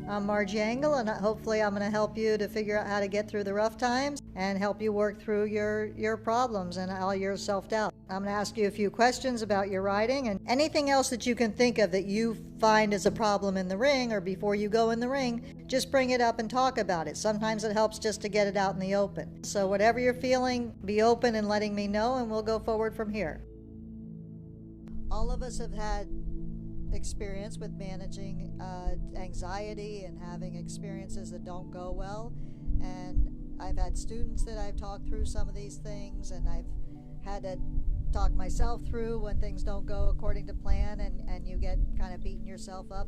I'm Margie Engle, and hopefully I'm going to help you to figure out how to get through the rough times and help you work through your problems and all your self-doubt. I'm going to ask you a few questions about your riding and anything else that you can think of that you find is a problem in the ring or before you go in the ring, just bring it up and talk about it. Sometimes it helps just to get it out in the open. So whatever you're feeling, be open and letting me know, and we'll go forward from here. All of us have had experience with managing anxiety and having experiences that don't go well, and I've had students that I've talked through some of these things, and I've had to talk myself through when things don't go according to plan, and you get kind of beating yourself up.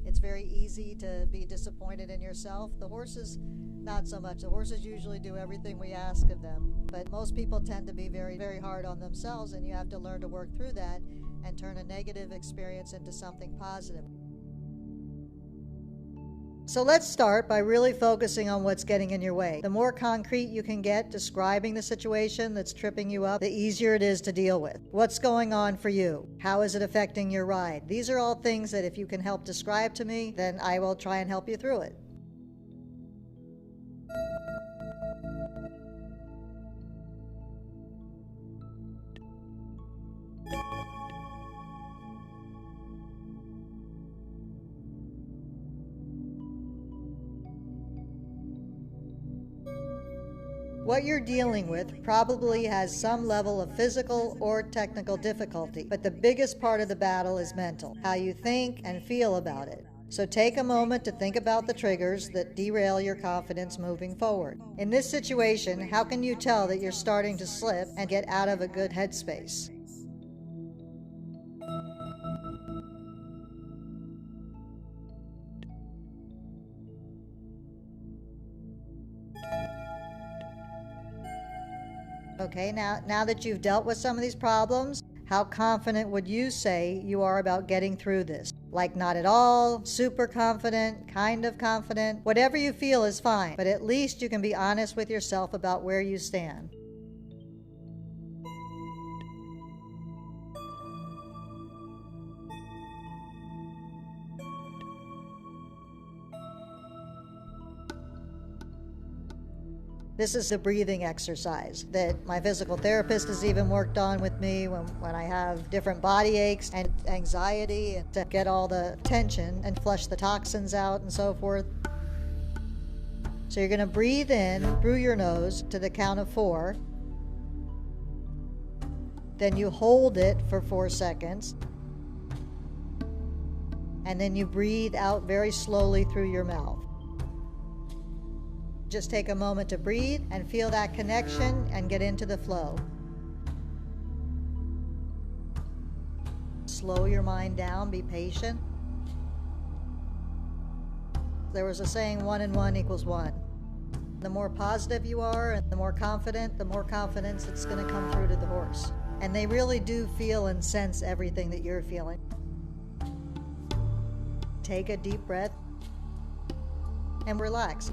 It's very easy to be disappointed in yourself. The horses, not so much. The horses usually do everything we ask of them, but most people tend to be very, very hard on themselves, and you have to learn to work through that and turn a negative experience into something positive. So let's start by really focusing on what's getting in your way. The more concrete you can get describing the situation that's tripping you up, the easier it is to deal with. What's going on for you? How is it affecting your ride? These are all things that if you can help describe to me, then I will try and help you through it. What you're dealing with probably has some level of physical or technical difficulty, but the biggest part of the battle is mental, how you think and feel about it. So take a moment to think about the triggers that derail your confidence moving forward. In this situation, how can you tell that you're starting to slip and get out of a good headspace? Okay, now that you've dealt with some of these problems, how confident would you say you are about getting through this? Like not at all, super confident, kind of confident, whatever you feel is fine, but at least you can be honest with yourself about where you stand. This is a breathing exercise that my physical therapist has even worked on with me when I have different body aches and anxiety, and to get all the tension and flush the toxins out and so forth. So you're going to breathe in through your nose to the count of 4. Then you hold it for 4 seconds. And then you breathe out very slowly through your mouth. Just take a moment to breathe and feel that connection and get into the flow. Slow your mind down, be patient. There was a saying, 1 and 1 equals 1. The more positive you are and the more confident, the more confidence it's going to come through to the horse. And they really do feel and sense everything that you're feeling. Take a deep breath and relax.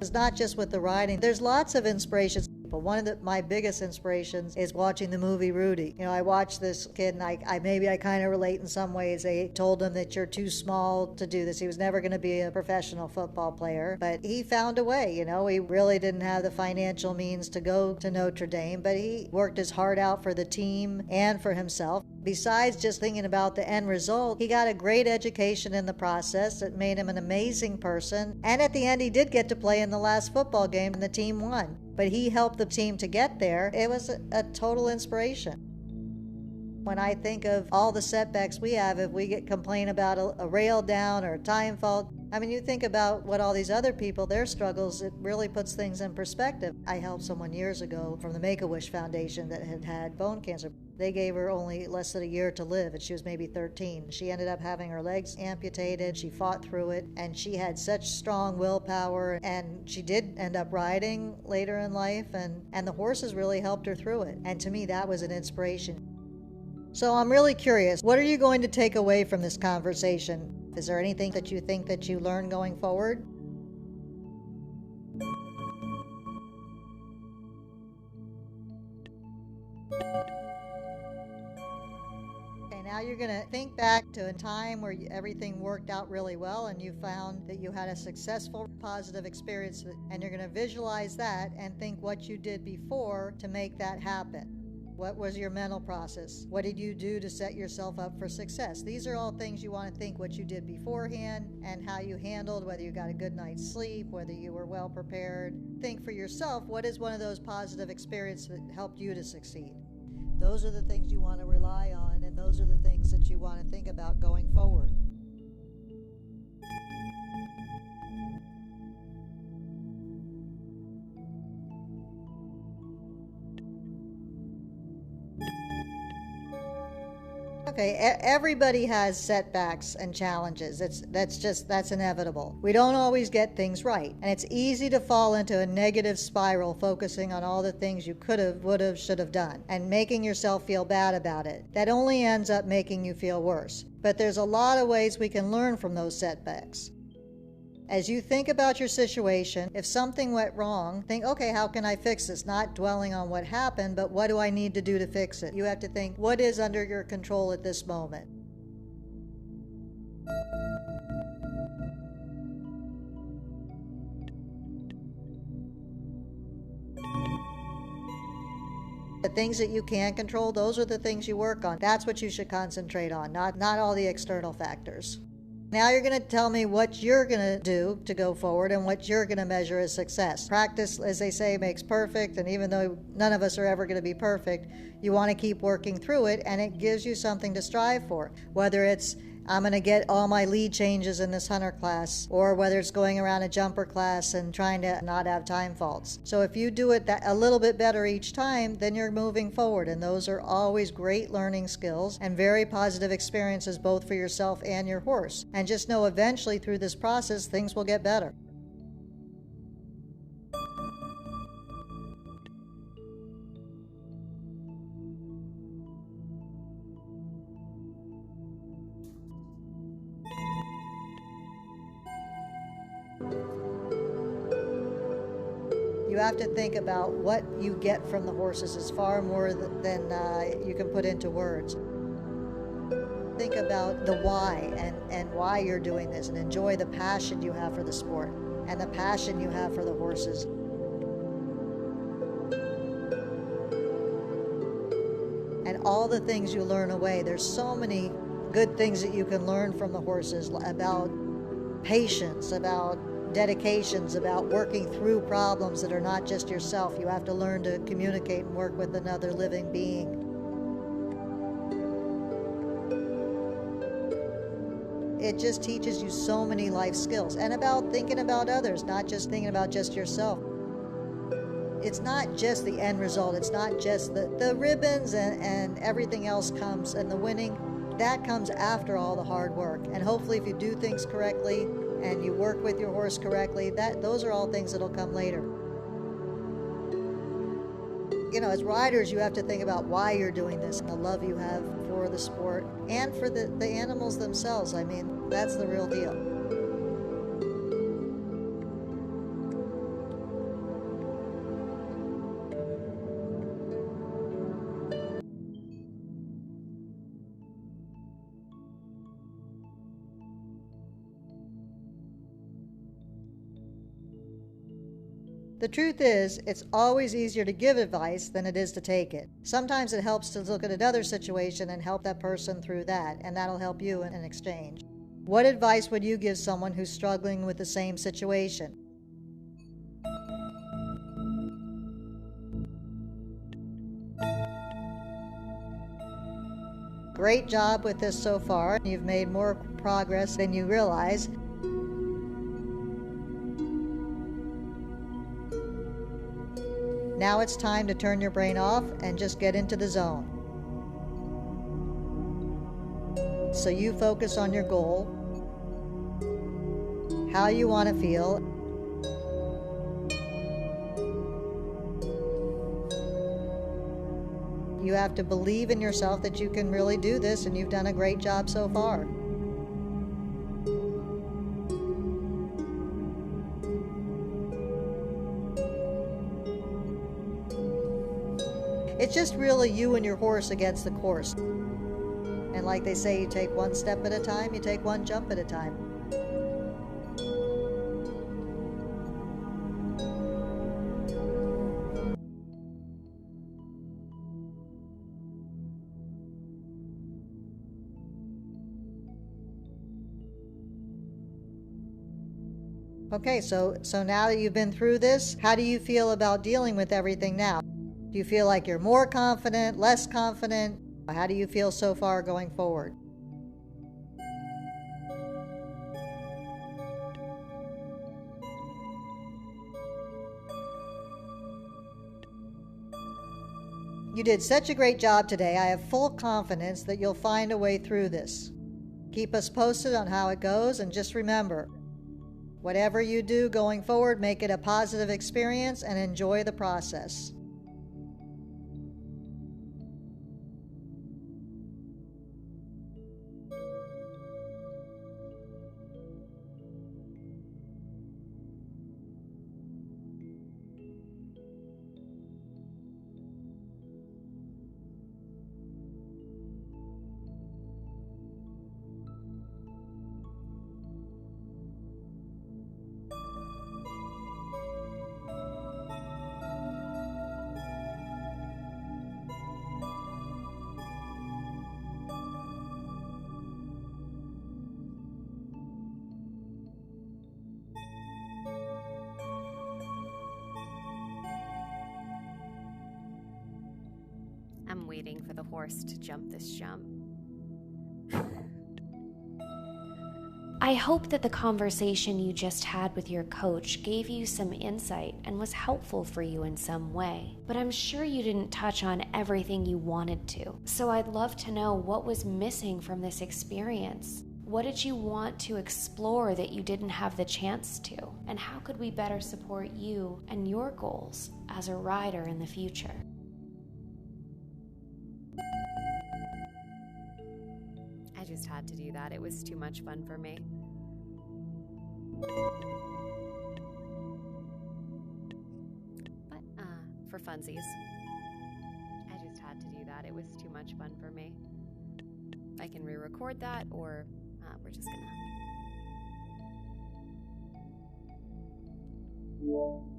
It's not just with the riding. There's lots of inspirations. One of my biggest inspirations is watching the movie Rudy. You know, I watched this kid, and I kind of relate in some ways. They told him that you're too small to do this. He was never going to be a professional football player, but he found a way. You know, he really didn't have the financial means to go to Notre Dame, but he worked his heart out for the team and for himself. Besides just thinking about the end result, he got a great education in the process that made him an amazing person. And at the end, he did get to play in the last football game, and the team won. But he helped the team to get there. It was a total inspiration. When I think of all the setbacks we have, if we complain about a rail down or a time fault, I mean, you think about what all these other people, their struggles, it really puts things in perspective. I helped someone years ago from the Make-A-Wish Foundation that had bone cancer. They gave her only less than a year to live, and she was maybe 13. She ended up having her legs amputated. She fought through it, and she had such strong willpower, and she did end up riding later in life, and the horses really helped her through it. And to me, that was an inspiration. So I'm really curious, what are you going to take away from this conversation? Is there anything that you think that you learn going forward? Okay, now you're going to think back to a time where everything worked out really well and you found that you had a successful, positive experience, and you're going to visualize that and think what you did before to make that happen. What was your mental process? What did you do to set yourself up for success? These are all things you want to think what you did beforehand and how you handled, whether you got a good night's sleep, whether you were well prepared. Think for yourself, what is one of those positive experiences that helped you to succeed? Those are the things you want to rely on, and those are the things that you want to think about going forward. Okay, everybody has setbacks and challenges. That's inevitable. We don't always get things right, and it's easy to fall into a negative spiral, focusing on all the things you could have, would have, should have done, and making yourself feel bad about it. That only ends up making you feel worse. But there's a lot of ways we can learn from those setbacks. As you think about your situation, if something went wrong, think, okay, how can I fix this? Not dwelling on what happened, but what do I need to do to fix it? You have to think, what is under your control at this moment? The things that you can control, those are the things you work on. That's what you should concentrate on, not all the external factors. Now you're going to tell me what you're going to do to go forward and what you're going to measure as success. Practice, as they say, makes perfect, and even though none of us are ever going to be perfect, you want to keep working through it, and it gives you something to strive for. Whether it's, I'm going to get all my lead changes in this hunter class, or whether it's going around a jumper class and trying to not have time faults. So if you do it a little bit better each time, then you're moving forward, and those are always great learning skills and very positive experiences both for yourself and your horse. And just know eventually through this process, things will get better. You have to think about what you get from the horses is far more than you can put into words. Think about the why and why you're doing this, and enjoy the passion you have for the sport and the passion you have for the horses. And all the things you learn away. There's so many good things that you can learn from the horses about patience, about dedications, about working through problems that are not just yourself. You have to learn to communicate and work with another living being. It just teaches you so many life skills, and about thinking about others, not just thinking about just yourself. It's not just the end result. It's not just the ribbons and everything else comes, and the winning, that comes after all the hard work. And hopefully if you do things correctly and you work with your horse correctly, those are all things that'll come later. You know, as riders, you have to think about why you're doing this and the love you have for the sport and for the animals themselves. I mean, that's the real deal. The truth is, it's always easier to give advice than it is to take it. Sometimes it helps to look at another situation and help that person through that, and that'll help you in exchange. What advice would you give someone who's struggling with the same situation? Great job with this so far. You've made more progress than you realize. Now it's time to turn your brain off and just get into the zone. So you focus on your goal, how you want to feel, You have to believe in yourself that you can really do this, and you've done a great job so far. It's just really you and your horse against the course. And like they say, you take one step at a time, you take one jump at a time. Okay, so now that you've been through this, how do you feel about dealing with everything now? Do you feel like you're more confident, less confident? How do you feel so far going forward? You did such a great job today. I have full confidence that you'll find a way through this. Keep us posted on how it goes, and just remember, whatever you do going forward, make it a positive experience and enjoy the process. I'm waiting for the horse to jump this jump. I hope that the conversation you just had with your coach gave you some insight and was helpful for you in some way, but I'm sure you didn't touch on everything you wanted to. So I'd love to know what was missing from this experience. What did you want to explore that you didn't have the chance to? And how could we better support you and your goals as a rider in the future? I just had to do that. It was too much fun for me. But, for funsies, I just had to do that. It was too much fun for me. I can re-record that, or we're just gonna...